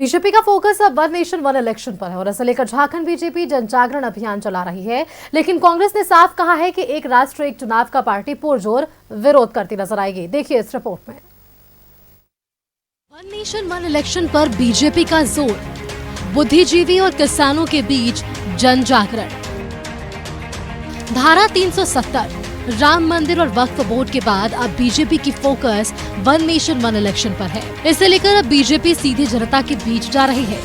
BJP का focus अब one nation one election पर है और इसे लेकर झारखंड बीजेपी जन जागरण अभियान चला रही है। लेकिन कांग्रेस ने साफ कहा है कि एक राष्ट्र एक चुनाव का पार्टी पुरजोर विरोध करती नजर आएगी। देखिए इस रिपोर्ट में। वन नेशन वन इलेक्शन पर बीजेपी का जोर, बुद्धिजीवी और किसानों के बीच जन जागरण। धारा 370, राम मंदिर और वक्फ बोर्ड के बाद अब बीजेपी की focus one nation one election पर है। इसे लेकर अब बीजेपी सीधे जनता के बीच जा रही है।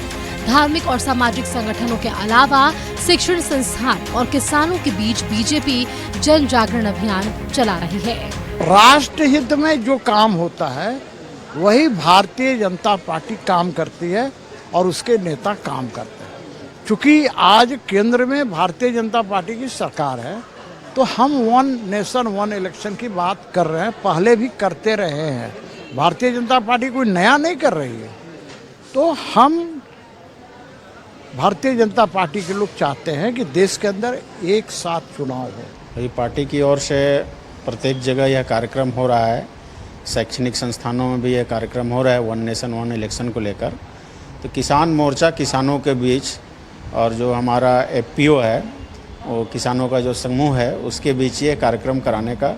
धार्मिक और सामाजिक संगठनों के अलावा शिक्षण संस्थान और किसानों के बीच बीजेपी जन जागरण अभियान चला रही है। राष्ट्र हित में जो काम होता है वही भारतीय जनता पार्टी काम करती है और उसके नेता काम करते हैं। चूंकि आज केंद्र में भारतीय जनता पार्टी की सरकार है तो हम वन नेशन वन इलेक्शन की बात कर रहे हैं, पहले भी करते रहे हैं। भारतीय जनता पार्टी कोई नया नहीं कर रही है। तो हम भारतीय जनता पार्टी के लोग चाहते हैं कि देश के अंदर एक साथ चुनाव हो। ये पार्टी की ओर से प्रत्येक जगह यह कार्यक्रम हो रहा है। शैक्षणिक संस्थानों में भी यह कार्यक्रम हो रहा है वन नेशन वन इलेक्शन को लेकर। तो किसान मोर्चा किसानों के बीच और जो हमारा एफपीओ है वो किसानों का जो समूह है उसके बीच ये कार्यक्रम कराने का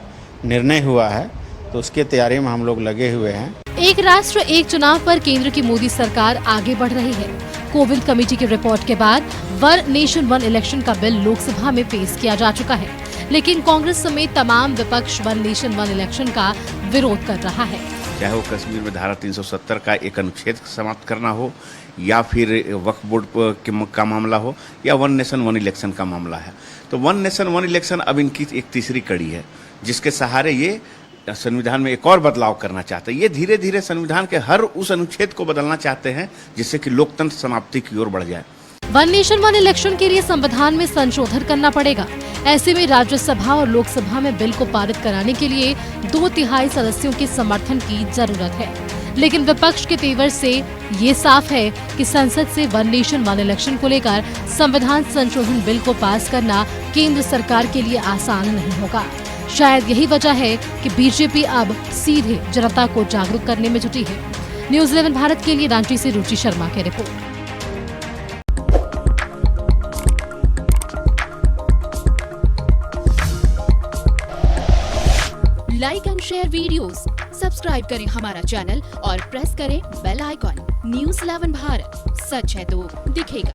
निर्णय हुआ है। तो उसकी तैयारी में हम लोग लगे हुए हैं। एक राष्ट्र एक चुनाव पर केंद्र की मोदी सरकार आगे बढ़ रही है। कोविंद कमेटी की रिपोर्ट के बाद वन नेशन वन इलेक्शन का बिल लोकसभा में पेश किया जा चुका है, लेकिन कांग्रेस समेत तमाम विपक्ष वन नेशन वन इलेक्शन का विरोध कर रहा है। चाहे वो कश्मीर में धारा 370 का एक अनुच्छेद समाप्त करना हो या फिर वक्फ बोर्ड का मामला हो या वन नेशन वन इलेक्शन का मामला है। तो वन नेशन वन इलेक्शन अब इनकी एक तीसरी कड़ी है जिसके सहारे ये संविधान में एक और बदलाव करना चाहते हैं। ये धीरे धीरे संविधान के हर उस अनुच्छेद को बदलना चाहते हैं जिससे कि लोकतंत्र समाप्ति की ओर बढ़ जाए। वन नेशन वन इलेक्शन के लिए संविधान में संशोधन करना पड़ेगा। ऐसे में राज्यसभा और लोकसभा में बिल को पारित कराने के लिए 2/3 सदस्यों के समर्थन की जरूरत है। लेकिन विपक्ष के तेवर से ये साफ है कि संसद से वन नेशन वन इलेक्शन को लेकर संविधान संशोधन बिल को पास करना केंद्र सरकार के लिए आसान नहीं होगा। शायद यही वजह है कि बीजेपी अब सीधे जनता को जागरूक करने में जुटी है। न्यूज़ 11 भारत के लिए रांची से रुचि शर्मा की report. Like and share videos, subscribe करें हमारा चैनल और प्रेस करें बेल आइकॉन। न्यूज़ 11 भारत, सच है तो दिखेगा।